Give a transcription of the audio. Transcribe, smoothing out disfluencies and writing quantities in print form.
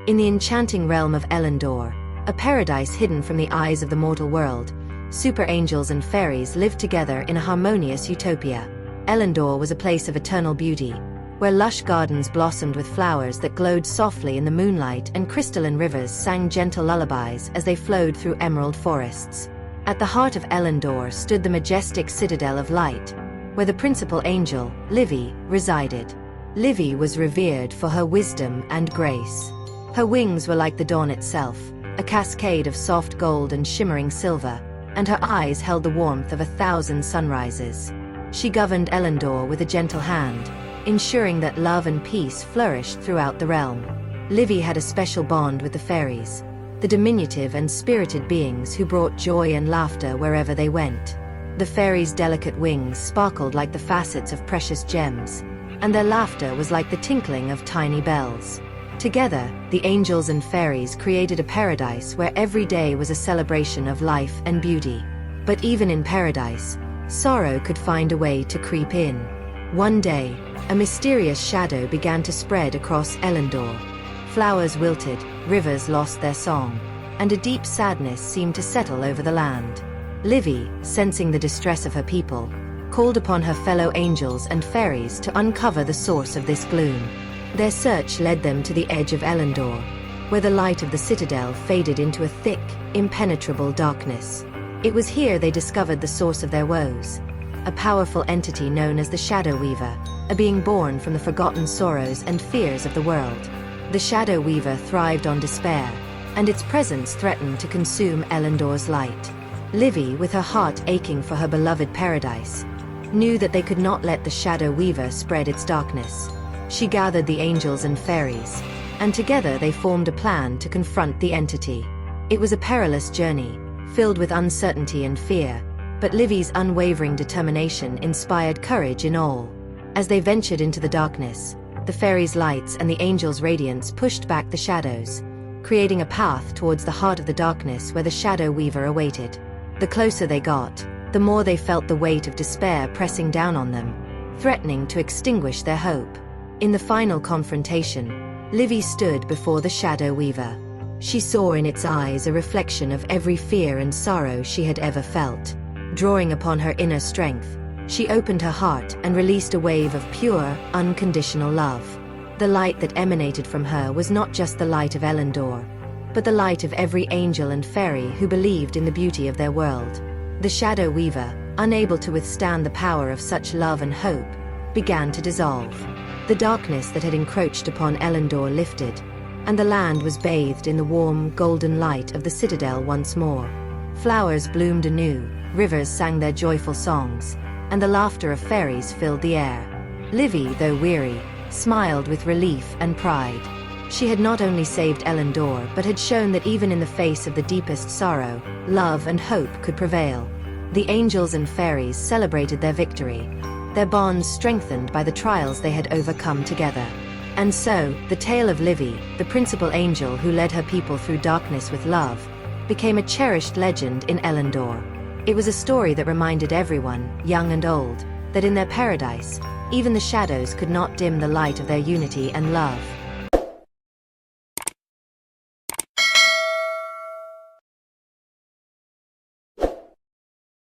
In the enchanting realm of Elendor, a paradise hidden from the eyes of the mortal world, super angels and fairies lived together in a harmonious utopia. Elendor was a place of eternal beauty, where lush gardens blossomed with flowers that glowed softly in the moonlight and crystalline rivers sang gentle lullabies as they flowed through emerald forests. At the heart of Elendor stood the majestic citadel of light, where the principal angel, Livy, resided. Livy was revered for her wisdom and grace. Her wings were like the dawn itself, a cascade of soft gold and shimmering silver, and her eyes held the warmth of 1,000 sunrises. She governed Elendor with a gentle hand, ensuring that love and peace flourished throughout the realm. Livy had a special bond with the fairies, the diminutive and spirited beings who brought joy and laughter wherever they went. The fairies' delicate wings sparkled like the facets of precious gems, and their laughter was like the tinkling of tiny bells. Together, the angels and fairies created a paradise where every day was a celebration of life and beauty. But even in paradise, sorrow could find a way to creep in. One day, a mysterious shadow began to spread across Elendor. Flowers wilted, rivers lost their song, and a deep sadness seemed to settle over the land. Livy, sensing the distress of her people, called upon her fellow angels and fairies to uncover the source of this gloom. Their search led them to the edge of Elendor, where the light of the citadel faded into a thick, impenetrable darkness. It was here they discovered the source of their woes, a powerful entity known as the Shadow Weaver, a being born from the forgotten sorrows and fears of the world. The Shadow Weaver thrived on despair, and its presence threatened to consume Elendor's light. Livy, with her heart aching for her beloved paradise, knew that they could not let the Shadow Weaver spread its darkness. She gathered the angels and fairies, and together they formed a plan to confront the entity. It was a perilous journey, filled with uncertainty and fear, but Livy's unwavering determination inspired courage in all. As they ventured into the darkness, the fairies' lights and the angels' radiance pushed back the shadows, creating a path towards the heart of the darkness where the Shadow Weaver awaited. The closer they got, the more they felt the weight of despair pressing down on them, threatening to extinguish their hope. In the final confrontation, Livy stood before the Shadow Weaver. She saw in its eyes a reflection of every fear and sorrow she had ever felt. Drawing upon her inner strength, she opened her heart and released a wave of pure, unconditional love. The light that emanated from her was not just the light of Elendor, but the light of every angel and fairy who believed in the beauty of their world. The Shadow Weaver, unable to withstand the power of such love and hope, began to dissolve. The darkness that had encroached upon Elendor lifted, and the land was bathed in the warm, golden light of the citadel once more. Flowers bloomed anew, rivers sang their joyful songs, and the laughter of fairies filled the air. Livy, though weary, smiled with relief and pride. She had not only saved Elendor but had shown that even in the face of the deepest sorrow, love and hope could prevail. The angels and fairies celebrated their victory, their bonds strengthened by the trials they had overcome together. And so, the tale of Livy, the principal angel who led her people through darkness with love, became a cherished legend in Elendor. It was a story that reminded everyone, young and old, that in their paradise, even the shadows could not dim the light of their unity and love.